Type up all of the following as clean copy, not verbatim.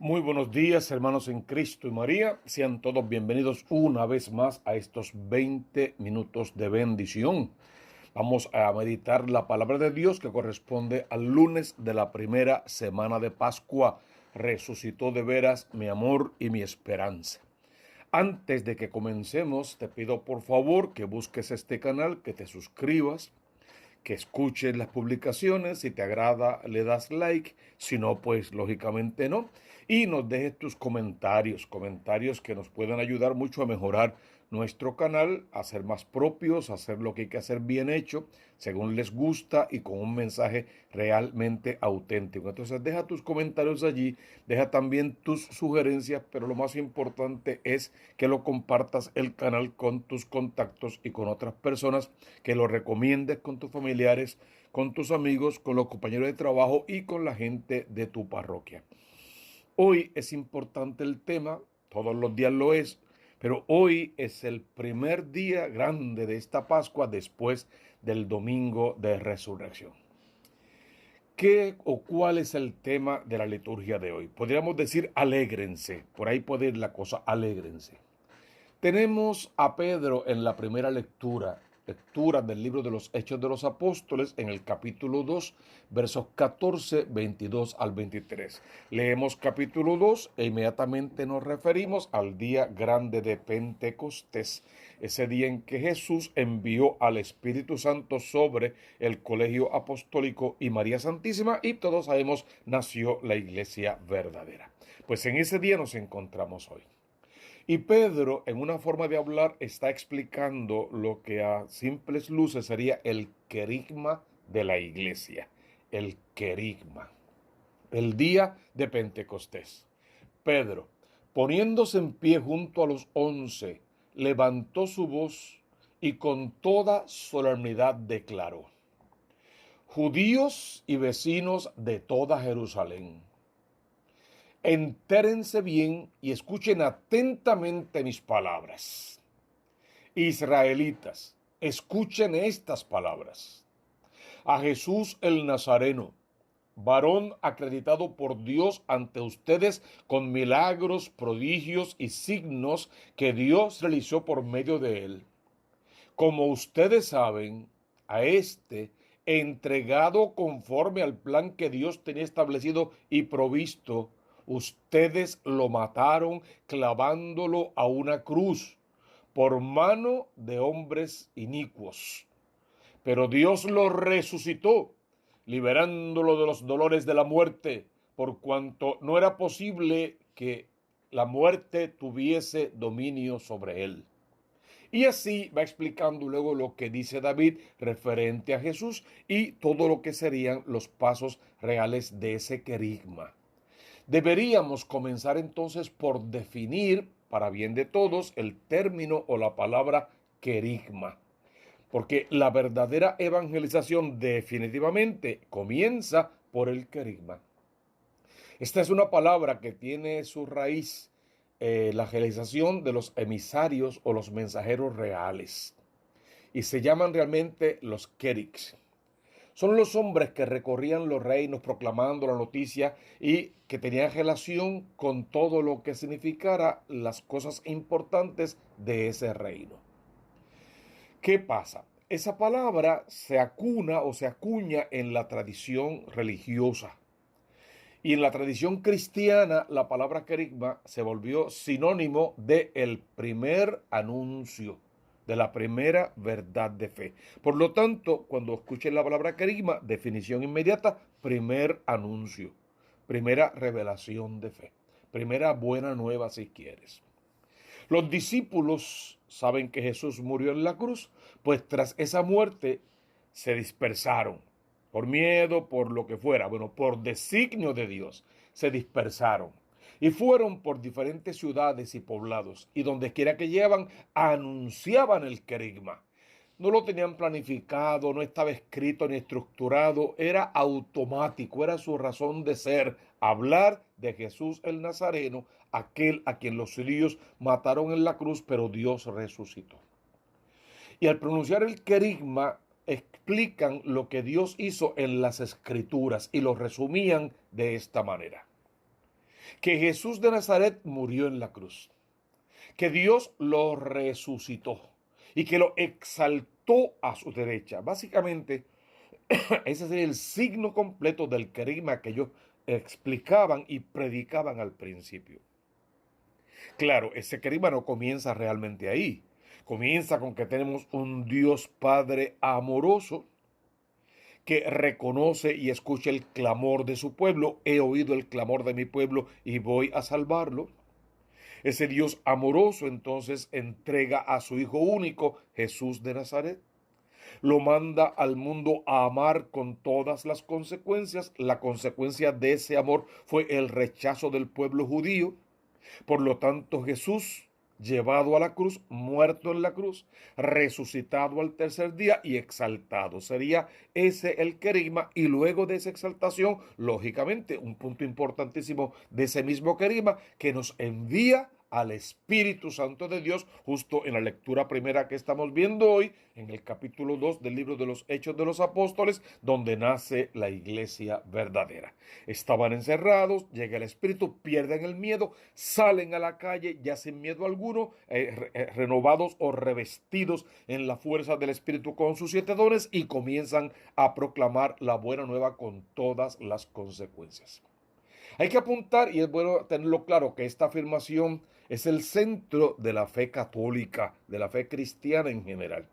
Muy buenos días, hermanos en Cristo y María. Sean todos bienvenidos una vez más a estos 20 minutos de bendición. Vamos a meditar la palabra de Dios que corresponde al lunes de la primera semana de Pascua. Resucitó de veras mi amor y mi esperanza. Antes de que comencemos, te pido por favor que busques este canal, que te suscribas, que escuches las publicaciones. Si te agrada, le das like. Si no, pues lógicamente no. Y nos dejes tus comentarios que nos pueden ayudar mucho a mejorar nuestro canal, a ser más propios, a hacer lo que hay que hacer bien hecho, según les gusta y con un mensaje realmente auténtico. Entonces deja tus comentarios allí, deja también tus sugerencias, pero lo más importante es que lo compartas el canal con tus contactos y con otras personas, que lo recomiendes con tus familiares, con tus amigos, con los compañeros de trabajo y con la gente de tu parroquia. Hoy es importante el tema, todos los días lo es, pero hoy es el primer día grande de esta Pascua después del domingo de resurrección. ¿Qué o cuál es el tema de la liturgia de hoy? Podríamos decir alégrense, por ahí puede ir la cosa, alégrense. Tenemos a Pedro en la primera lectura del libro de los Hechos de los Apóstoles, en el capítulo 2, versos 14, 22 al 23. Leemos capítulo 2 e inmediatamente nos referimos al día grande de Pentecostés, ese día en que Jesús envió al Espíritu Santo sobre el colegio apostólico y María Santísima, y todos sabemos, nació la iglesia verdadera. Pues en ese día nos encontramos hoy. Y Pedro, en una forma de hablar, está explicando lo que a simples luces sería el querigma de la iglesia. El querigma. El día de Pentecostés. Pedro, poniéndose en pie junto a los 11, levantó su voz y con toda solemnidad declaró: Judíos y vecinos de toda Jerusalén, entérense bien y escuchen atentamente mis palabras. Israelitas, escuchen estas palabras. A Jesús el Nazareno, varón acreditado por Dios ante ustedes con milagros, prodigios y signos que Dios realizó por medio de él. Como ustedes saben, a este, entregado conforme al plan que Dios tenía establecido y provisto, ustedes lo mataron clavándolo a una cruz por mano de hombres inicuos. Pero Dios lo resucitó, liberándolo de los dolores de la muerte, por cuanto no era posible que la muerte tuviese dominio sobre él. Y así va explicando luego lo que dice David referente a Jesús y todo lo que serían los pasos reales de ese querigma. Deberíamos comenzar entonces por definir, para bien de todos, el término o la palabra querigma. Porque la verdadera evangelización definitivamente comienza por el querigma. Esta es una palabra que tiene su raíz la realización de los emisarios o los mensajeros reales. Y se llaman realmente los querics. Son los hombres que recorrían los reinos proclamando la noticia y que tenían relación con todo lo que significara las cosas importantes de ese reino. ¿Qué pasa? Esa palabra se acuna o se acuña en la tradición religiosa. Y en la tradición cristiana, la palabra querigma se volvió sinónimo de el primer anuncio, de la primera verdad de fe. Por lo tanto, cuando escuchen la palabra querigma, definición inmediata, primer anuncio, primera revelación de fe, primera buena nueva si quieres. Los discípulos saben que Jesús murió en la cruz, pues tras esa muerte se dispersaron. Por miedo, por lo que fuera, bueno, por designio de Dios, se dispersaron. Y fueron por diferentes ciudades y poblados, y donde quiera que llevan, anunciaban el querigma. No lo tenían planificado, no estaba escrito ni estructurado, era automático, era su razón de ser, hablar de Jesús el Nazareno, aquel a quien los judíos mataron en la cruz, pero Dios resucitó. Y al pronunciar el querigma, explican lo que Dios hizo en las Escrituras y lo resumían de esta manera. que Jesús de Nazaret murió en la cruz, que Dios lo resucitó y que lo exaltó a su derecha. Básicamente, ese sería el signo completo del querigma que ellos explicaban y predicaban al principio. Claro, ese querigma no comienza realmente ahí. Comienza con que tenemos un Dios Padre amoroso que reconoce y escucha el clamor de su pueblo. He oído el clamor de mi pueblo y voy a salvarlo. Ese Dios amoroso entonces entrega a su Hijo único, Jesús de Nazaret. Lo manda al mundo a amar con todas las consecuencias. La consecuencia de ese amor fue el rechazo del pueblo judío. Por lo tanto, Jesús, llevado a la cruz, muerto en la cruz, resucitado al tercer día y exaltado. Sería ese el querigma, y luego de esa exaltación, lógicamente, un punto importantísimo de ese mismo querigma, que nos envía al Espíritu Santo de Dios, justo en la lectura primera que estamos viendo hoy, en el capítulo 2 del libro de los Hechos de los Apóstoles, donde nace la iglesia verdadera. Estaban encerrados, llega el Espíritu, pierden el miedo, salen a la calle ya sin miedo alguno, renovados o revestidos en la fuerza del Espíritu con sus 7 dones, y comienzan a proclamar la buena nueva con todas las consecuencias. Hay que apuntar, y es bueno tenerlo claro, que esta afirmación es el centro de la fe católica, de la fe cristiana en general.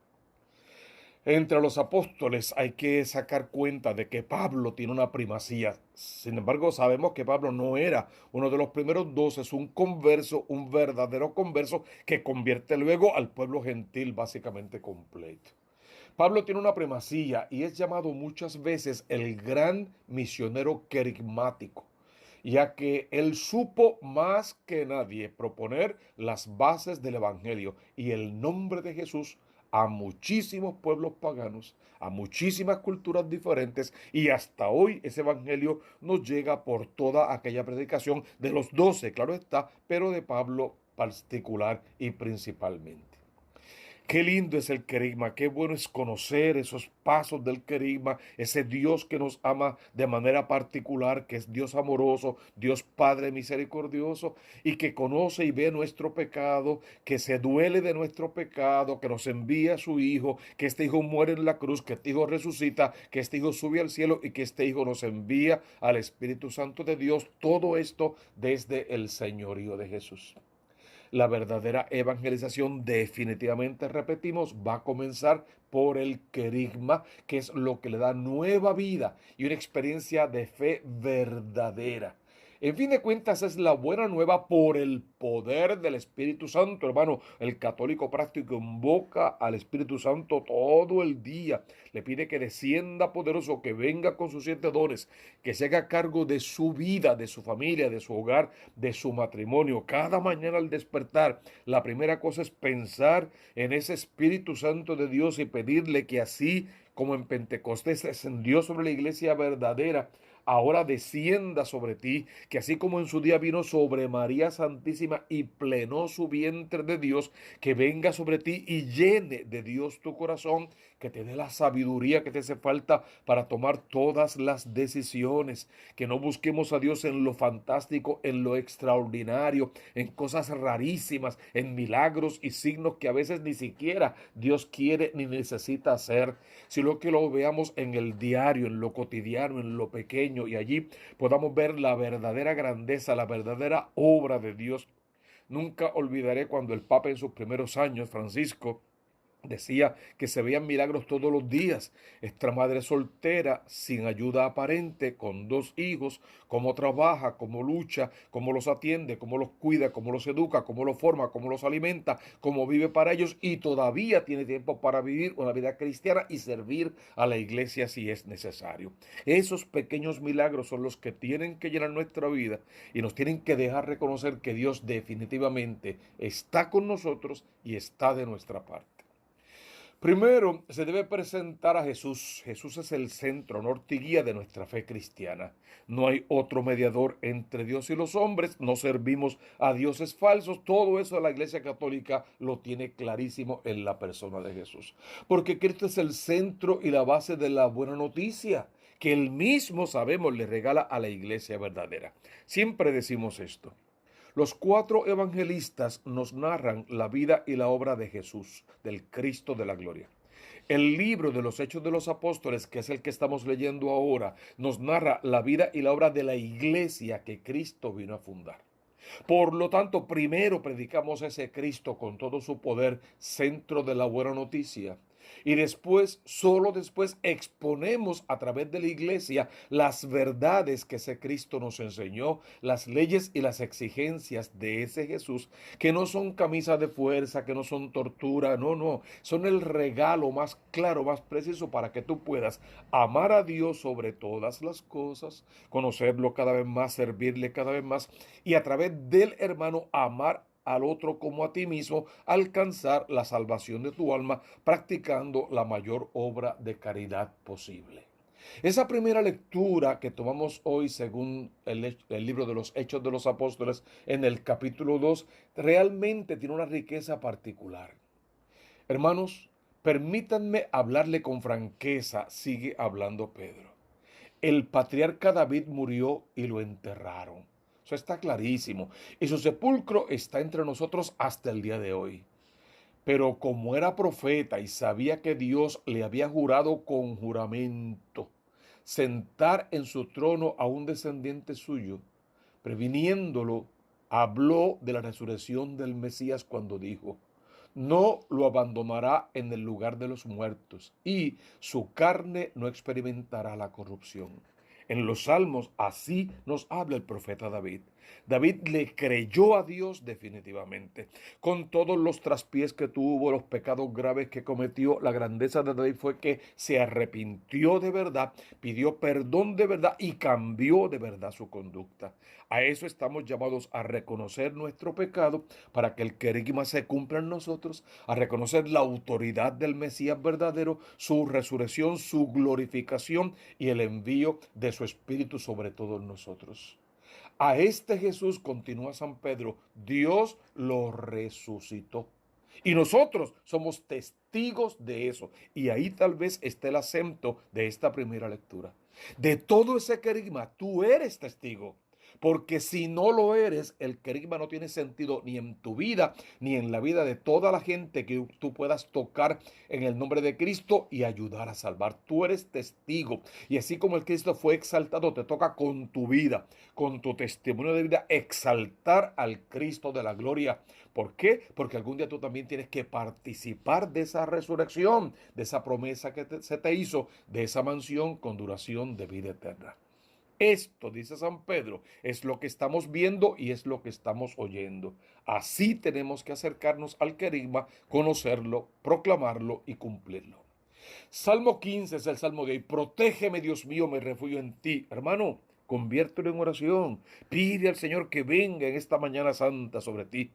Entre los apóstoles hay que sacar cuenta de que Pablo tiene una primacía. Sin embargo, sabemos que Pablo no era uno de los primeros 12, es un converso, un verdadero converso que convierte luego al pueblo gentil básicamente completo. Pablo tiene una primacía y es llamado muchas veces el gran misionero querigmático, ya que él supo más que nadie proponer las bases del Evangelio y el nombre de Jesús a muchísimos pueblos paganos, a muchísimas culturas diferentes, y hasta hoy ese Evangelio nos llega por toda aquella predicación de los 12, claro está, pero de Pablo particular y principalmente. Qué lindo es el querigma, qué bueno es conocer esos pasos del querigma, ese Dios que nos ama de manera particular, que es Dios amoroso, Dios Padre misericordioso, y que conoce y ve nuestro pecado, que se duele de nuestro pecado, que nos envía a su Hijo, que este Hijo muere en la cruz, que este Hijo resucita, que este Hijo sube al cielo y que este Hijo nos envía al Espíritu Santo de Dios. Todo esto desde el señorío de Jesús. La verdadera evangelización, definitivamente repetimos, va a comenzar por el querigma, que es lo que le da nueva vida y una experiencia de fe verdadera. En fin de cuentas, es la buena nueva por el poder del Espíritu Santo, hermano. El católico práctico invoca al Espíritu Santo todo el día. Le pide que descienda poderoso, que venga con sus 7 dones, que se haga cargo de su vida, de su familia, de su hogar, de su matrimonio. Cada mañana al despertar, la primera cosa es pensar en ese Espíritu Santo de Dios y pedirle que así como en Pentecostés descendió sobre la iglesia verdadera, ahora descienda sobre ti, que así como en su día vino sobre María Santísima y plenó su vientre de Dios, que venga sobre ti y llene de Dios tu corazón, que te dé la sabiduría que te hace falta para tomar todas las decisiones, que no busquemos a Dios en lo fantástico, en lo extraordinario, en cosas rarísimas, en milagros y signos que a veces ni siquiera Dios quiere ni necesita hacer, sino que lo veamos en el diario, en lo cotidiano, en lo pequeño, y allí podamos ver la verdadera grandeza, la verdadera obra de Dios. Nunca olvidaré cuando el Papa en sus primeros años, Francisco, decía que se veían milagros todos los días. Esta madre soltera, sin ayuda aparente, con 2 hijos, cómo trabaja, cómo lucha, cómo los atiende, cómo los cuida, cómo los educa, cómo los forma, cómo los alimenta, cómo vive para ellos, y todavía tiene tiempo para vivir una vida cristiana y servir a la iglesia si es necesario. Esos pequeños milagros son los que tienen que llenar nuestra vida y nos tienen que dejar reconocer que Dios definitivamente está con nosotros y está de nuestra parte. Primero, se debe presentar a Jesús. Jesús es el centro, norte y guía de nuestra fe cristiana. No hay otro mediador entre Dios y los hombres. No servimos a dioses falsos. Todo eso la Iglesia Católica lo tiene clarísimo en la persona de Jesús. Porque Cristo es el centro y la base de la buena noticia. que Él mismo, sabemos, le regala a la iglesia verdadera. Siempre decimos esto. Los cuatro evangelistas nos narran la vida y la obra de Jesús, del Cristo de la gloria. El libro de los Hechos de los Apóstoles, que es el que estamos leyendo ahora, nos narra la vida y la obra de la iglesia que Cristo vino a fundar. Por lo tanto, primero predicamos ese Cristo con todo su poder, centro de la buena noticia. Y después, solo después, exponemos a través de la iglesia las verdades que ese Cristo nos enseñó, las leyes y las exigencias de ese Jesús, que no son camisa de fuerza, que no son tortura, no, no, son el regalo más claro, más preciso para que tú puedas amar a Dios sobre todas las cosas, conocerlo cada vez más, servirle cada vez más y a través del hermano amar al otro como a ti mismo, alcanzar la salvación de tu alma practicando la mayor obra de caridad posible. Esa primera lectura que tomamos hoy según el libro de los Hechos de los Apóstoles en el capítulo 2 realmente tiene una riqueza particular. Hermanos, permítanme hablarle con franqueza, sigue hablando Pedro. El patriarca David murió y lo enterraron. Eso está clarísimo. Y su sepulcro está entre nosotros hasta el día de hoy. Pero como era profeta y sabía que Dios le había jurado con juramento sentar en su trono a un descendiente suyo, previniéndolo, habló de la resurrección del Mesías cuando dijo: no lo abandonará en el lugar de los muertos, y su carne no experimentará la corrupción. En los Salmos así nos habla el profeta David. David le creyó a Dios definitivamente. Con todos los traspiés que tuvo, los pecados graves que cometió, la grandeza de David fue que se arrepintió de verdad, pidió perdón de verdad y cambió de verdad su conducta. A eso estamos llamados, a reconocer nuestro pecado para que el querigma se cumpla en nosotros, a reconocer la autoridad del Mesías verdadero, su resurrección, su glorificación y el envío de su Espíritu sobre todos nosotros. A este Jesús, continúa San Pedro, Dios lo resucitó. Y nosotros somos testigos de eso. Y ahí tal vez esté el acento de esta primera lectura. De todo ese querigma, tú eres testigo. Porque si no lo eres, el querigma no tiene sentido ni en tu vida, ni en la vida de toda la gente que tú puedas tocar en el nombre de Cristo y ayudar a salvar. Tú eres testigo. Y así como el Cristo fue exaltado, te toca con tu vida, con tu testimonio de vida, exaltar al Cristo de la gloria. ¿Por qué? Porque algún día tú también tienes que participar de esa resurrección, de esa promesa que se te hizo, de esa mansión con duración de vida eterna. Esto, dice San Pedro, es lo que estamos viendo y es lo que estamos oyendo. Así tenemos que acercarnos al querigma, conocerlo, proclamarlo y cumplirlo. Salmo 15 es el salmo de hoy. Protégeme, Dios mío, me refugio en ti. Hermano, conviértelo en oración. Pide al Señor que venga en esta mañana santa sobre ti.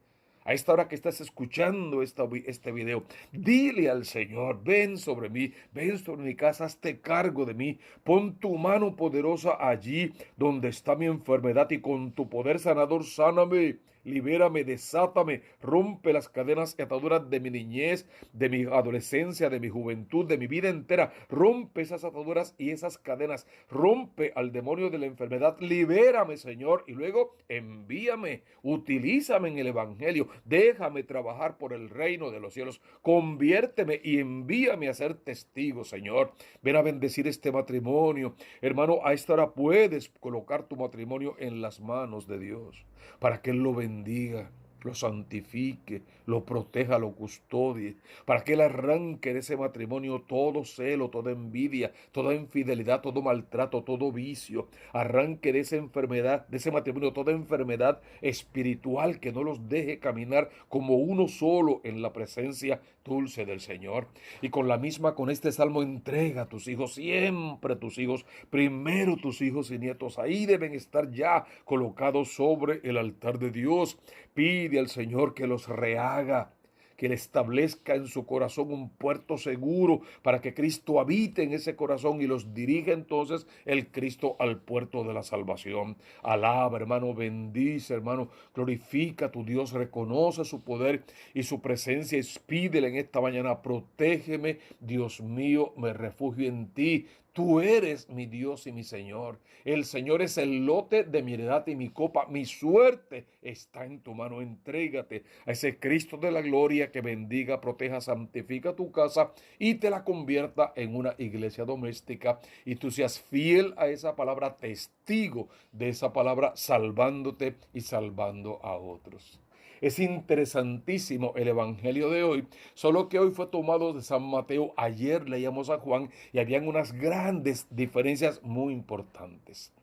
A esta hora que estás escuchando este video, dile al Señor: ven sobre mí, ven sobre mi casa, hazte cargo de mí, pon tu mano poderosa allí donde está mi enfermedad y con tu poder sanador sáname, libérame, desátame, rompe las cadenas y ataduras de mi niñez, de mi adolescencia, de mi juventud, de mi vida entera. Rompe esas ataduras y esas cadenas, rompe al demonio de la enfermedad, libérame, Señor, y luego envíame, utilízame en el Evangelio, déjame trabajar por el reino de los cielos, conviérteme y envíame a ser testigo, Señor. Ven a bendecir este matrimonio. Hermano, a esta hora puedes colocar tu matrimonio en las manos de Dios para que Él lo bendiga, lo santifique, lo proteja, lo custodie, para que Él arranque de ese matrimonio todo celo, toda envidia, toda infidelidad, todo maltrato, todo vicio. Arranque de esa enfermedad, de ese matrimonio, toda enfermedad espiritual que no los deje caminar como uno solo en la presencia dulce del Señor. Y con este salmo, entrega a tus hijos, siempre tus hijos, primero tus hijos y nietos. Ahí deben estar ya colocados sobre el altar de Dios. Pide al Señor que los rehaga, que le establezca en su corazón un puerto seguro para que Cristo habite en ese corazón y los dirija entonces el Cristo al puerto de la salvación. Alaba, hermano, bendice, hermano, glorifica a tu Dios, reconoce su poder y su presencia y pídele en esta mañana: protégeme, Dios mío, me refugio en ti. Tú eres mi Dios y mi Señor. El Señor es el lote de mi heredad y mi copa. Mi suerte está en tu mano. Entrégate a ese Cristo de la gloria que bendiga, proteja, santifica tu casa y te la convierta en una iglesia doméstica. Y tú seas fiel a esa palabra, testigo de esa palabra, salvándote y salvando a otros. Es interesantísimo el evangelio de hoy, solo que hoy fue tomado de San Mateo. Ayer leíamos a Juan y habían unas grandes diferencias muy importantes.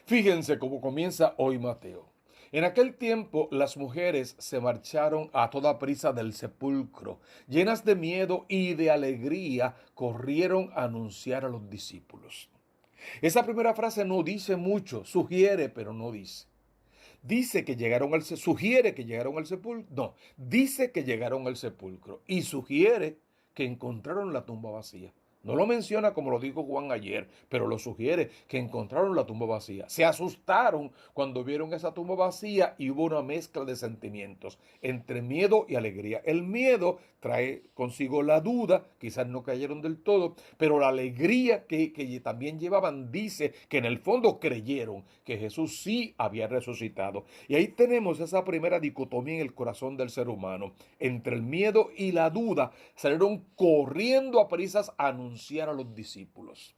Fíjense cómo comienza hoy Mateo. En aquel tiempo las mujeres se marcharon a toda prisa del sepulcro, llenas de miedo y de alegría, corrieron a anunciar a los discípulos. Esa primera frase no dice mucho, sugiere, pero no dice. Dice que llegaron al sugiere que llegaron al sepulcro. No, dice que llegaron al sepulcro y sugiere que encontraron la tumba vacía. No lo menciona como lo dijo Juan ayer, pero lo sugiere que encontraron la tumba vacía. Se asustaron cuando vieron esa tumba vacía y hubo una mezcla de sentimientos entre miedo y alegría. El miedo trae consigo la duda, quizás no cayeron del todo, pero la alegría que también llevaban dice que en el fondo creyeron que Jesús sí había resucitado. Y ahí tenemos esa primera dicotomía en el corazón del ser humano. Entre el miedo y la duda salieron corriendo a prisas a anunciar a los discípulos.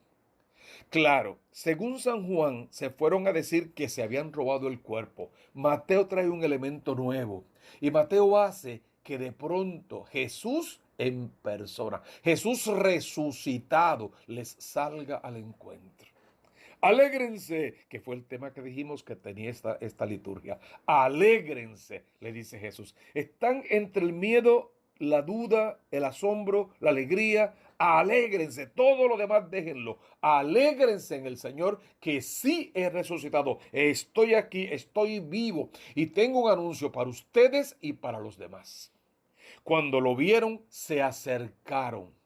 Claro, según San Juan, se fueron a decir que se habían robado el cuerpo. Mateo trae un elemento nuevo y Mateo hace que de pronto Jesús en persona, Jesús resucitado, les salga al encuentro. Alégrense, que fue el tema que dijimos que tenía esta liturgia. Alégrense, le dice Jesús. Están entre el miedo, la duda, el asombro, la alegría. Alégrense, todo lo demás déjenlo. Alégrense en el Señor que sí he resucitado. Estoy aquí, estoy vivo y tengo un anuncio para ustedes y para los demás. Cuando lo vieron, se acercaron.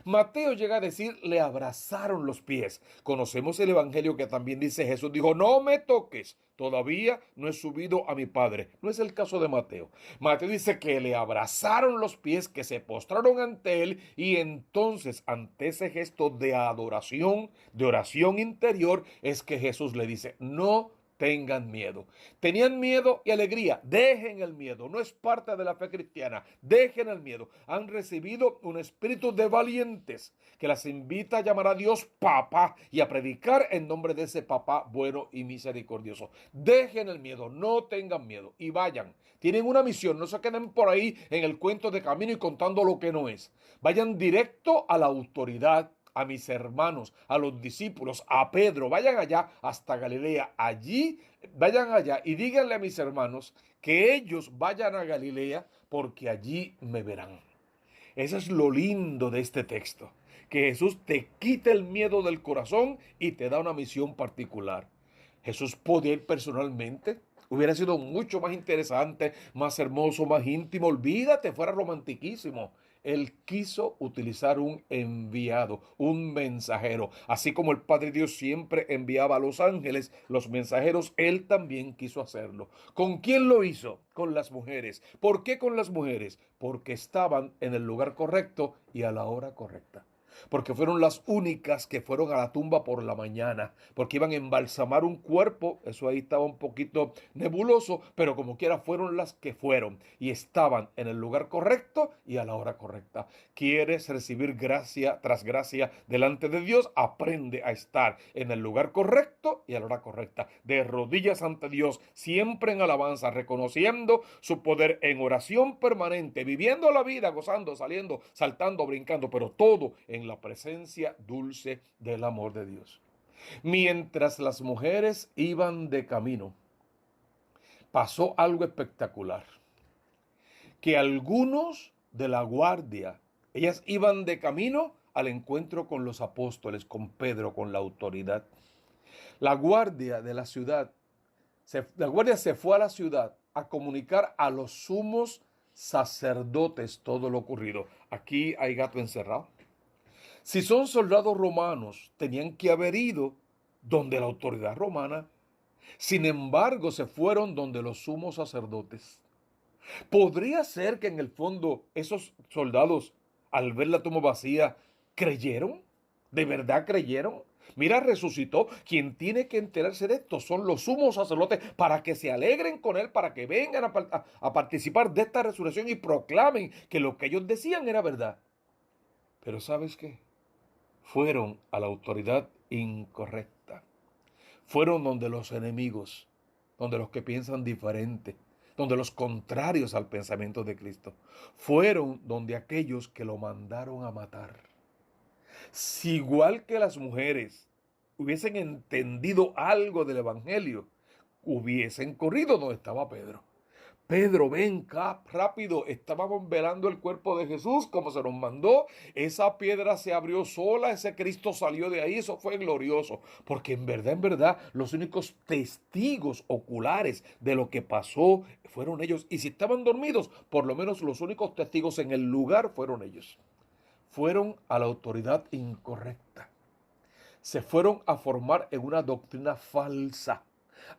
Mateo llega a decir, le abrazaron los pies. Conocemos el evangelio que también dice Jesús, dijo, no me toques, todavía no he subido a mi Padre. No es el caso de Mateo. Mateo dice que le abrazaron los pies, que se postraron ante él y entonces ante ese gesto de adoración, de oración interior, es que Jesús le dice, no tengan miedo. Tenían miedo y alegría. Dejen el miedo. No es parte de la fe cristiana. Dejen el miedo. Han recibido un espíritu de valientes que las invita a llamar a Dios papá y a predicar en nombre de ese papá bueno y misericordioso. Dejen el miedo. No tengan miedo y vayan. Tienen una misión. No se queden por ahí en el cuento de camino y contando lo que no es. Vayan directo a la autoridad, a mis hermanos, a los discípulos, a Pedro, vayan allá hasta Galilea, allí, vayan allá y díganle a mis hermanos que ellos vayan a Galilea porque allí me verán. Eso es lo lindo de este texto, que Jesús te quita el miedo del corazón y te da una misión particular. Jesús podía ir personalmente, hubiera sido mucho más interesante, más hermoso, más íntimo, olvídate, fuera romantiquísimo. Él quiso utilizar un enviado, un mensajero. Así como el Padre Dios siempre enviaba a los ángeles, los mensajeros, Él también quiso hacerlo. ¿Con quién lo hizo? Con las mujeres. ¿Por qué con las mujeres? Porque estaban en el lugar correcto y a la hora correcta. Porque fueron las únicas que fueron a la tumba por la mañana, porque iban a embalsamar un cuerpo. Eso ahí estaba un poquito nebuloso, pero como quiera fueron las que fueron y estaban en el lugar correcto y a la hora correcta. ¿Quieres recibir gracia tras gracia delante de Dios? Aprende a estar en el lugar correcto y a la hora correcta, de rodillas ante Dios, siempre en alabanza, reconociendo su poder, en oración permanente, viviendo la vida, gozando, saliendo, saltando, brincando, pero todo en la presencia dulce del amor de Dios. Mientras las mujeres iban de camino, pasó algo espectacular, que algunos de la guardia, ellas iban de camino al encuentro con los apóstoles, con Pedro, con la autoridad. La guardia de la ciudad, la guardia se fue a la ciudad a comunicar a los sumos sacerdotes todo lo ocurrido. Aquí hay gato encerrado. Si son soldados romanos, tenían que haber ido donde la autoridad romana. Sin embargo, se fueron donde los sumos sacerdotes. ¿Podría ser que en el fondo esos soldados, al ver la tumba vacía, creyeron? ¿De verdad creyeron? Mira, resucitó. Quien tiene que enterarse de esto son los sumos sacerdotes para que se alegren con él, para que vengan a participar de esta resurrección y proclamen que lo que ellos decían era verdad. Pero ¿sabes qué? Fueron a la autoridad incorrecta. Fueron donde los enemigos, donde los que piensan diferente, donde los contrarios al pensamiento de Cristo. Fueron donde aquellos que lo mandaron a matar. Si igual que las mujeres hubiesen entendido algo del Evangelio, hubiesen corrido donde estaba Pedro. Pedro, ven acá, rápido, estábamos velando el cuerpo de Jesús como se nos mandó, esa piedra se abrió sola, ese Cristo salió de ahí, eso fue glorioso, porque en verdad, los únicos testigos oculares de lo que pasó fueron ellos, y si estaban dormidos, por lo menos los únicos testigos en el lugar fueron ellos. Fueron a la autoridad incorrecta, se fueron a formar en una doctrina falsa.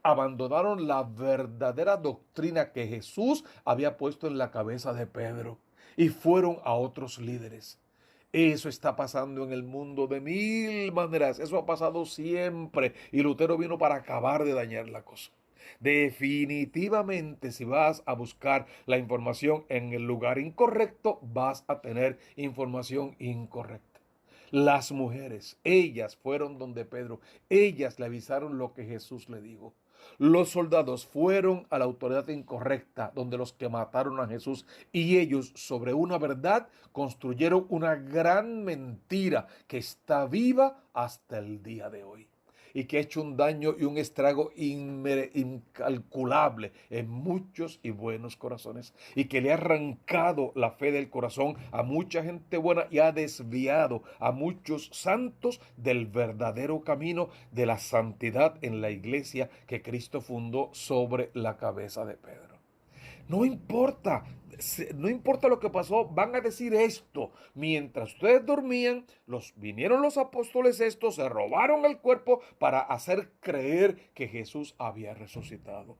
Abandonaron la verdadera doctrina que Jesús había puesto en la cabeza de Pedro y fueron a otros líderes. Eso está pasando en el mundo de mil maneras. Eso ha pasado siempre y Lutero vino para acabar de dañar la cosa. Definitivamente, si vas a buscar la información en el lugar incorrecto, vas a tener información incorrecta. Las mujeres, ellas fueron donde Pedro, ellas le avisaron lo que Jesús le dijo. Los soldados fueron a la autoridad incorrecta, donde los que mataron a Jesús, y ellos sobre una verdad construyeron una gran mentira que está viva hasta el día de hoy y que ha hecho un daño y un estrago incalculable en muchos y buenos corazones y que le ha arrancado la fe del corazón a mucha gente buena y ha desviado a muchos santos del verdadero camino de la santidad en la iglesia que Cristo fundó sobre la cabeza de Pedro. No importa, no importa lo que pasó, van a decir esto. Mientras ustedes dormían, vinieron los apóstoles estos, se robaron el cuerpo para hacer creer que Jesús había resucitado.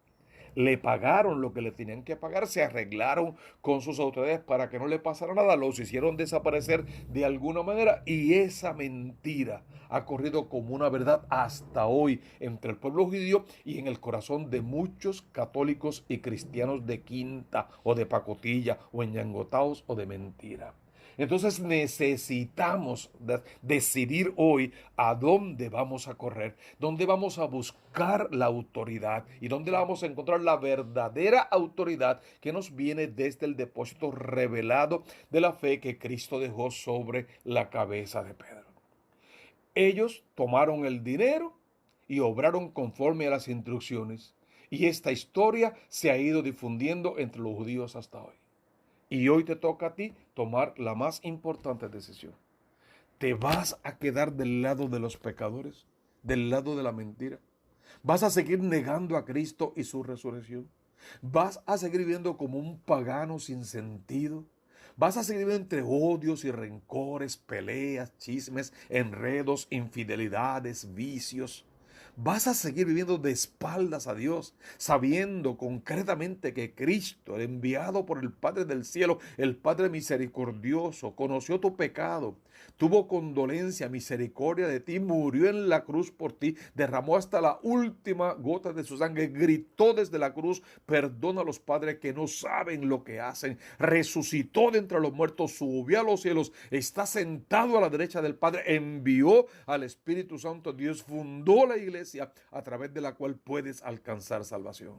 Le pagaron lo que le tenían que pagar, se arreglaron con sus autoridades para que no le pasara nada, los hicieron desaparecer de alguna manera y esa mentira ha corrido como una verdad hasta hoy entre el pueblo judío y en el corazón de muchos católicos y cristianos de quinta o de pacotilla o enyangotados o de mentira. Entonces necesitamos decidir hoy a dónde vamos a correr, dónde vamos a buscar la autoridad y dónde la vamos a encontrar la verdadera autoridad que nos viene desde el depósito revelado de la fe que Cristo dejó sobre la cabeza de Pedro. Ellos tomaron el dinero y obraron conforme a las instrucciones. Y esta historia se ha ido difundiendo entre los judíos hasta hoy. Y hoy te toca a ti tomar la más importante decisión. ¿Te vas a quedar del lado de los pecadores? ¿Del lado de la mentira? ¿Vas a seguir negando a Cristo y su resurrección? ¿Vas a seguir viviendo como un pagano sin sentido? ¿Vas a seguir viviendo entre odios y rencores, peleas, chismes, enredos, infidelidades, vicios? ¿Vas a seguir viviendo de espaldas a Dios, sabiendo concretamente que Cristo, el enviado por el Padre del cielo, el Padre misericordioso, conoció tu pecado, tuvo condolencia, misericordia de ti, murió en la cruz por ti, derramó hasta la última gota de su sangre, gritó desde la cruz, perdona a los padres que no saben lo que hacen, resucitó de entre los muertos, subió a los cielos, está sentado a la derecha del Padre, envió al Espíritu Santo, Dios fundó la iglesia a través de la cual puedes alcanzar salvación.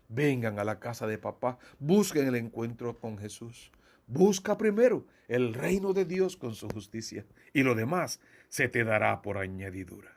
Vengan a la casa de papá, busquen el encuentro con Jesús. Busca primero el reino de Dios con su justicia y lo demás se te dará por añadidura.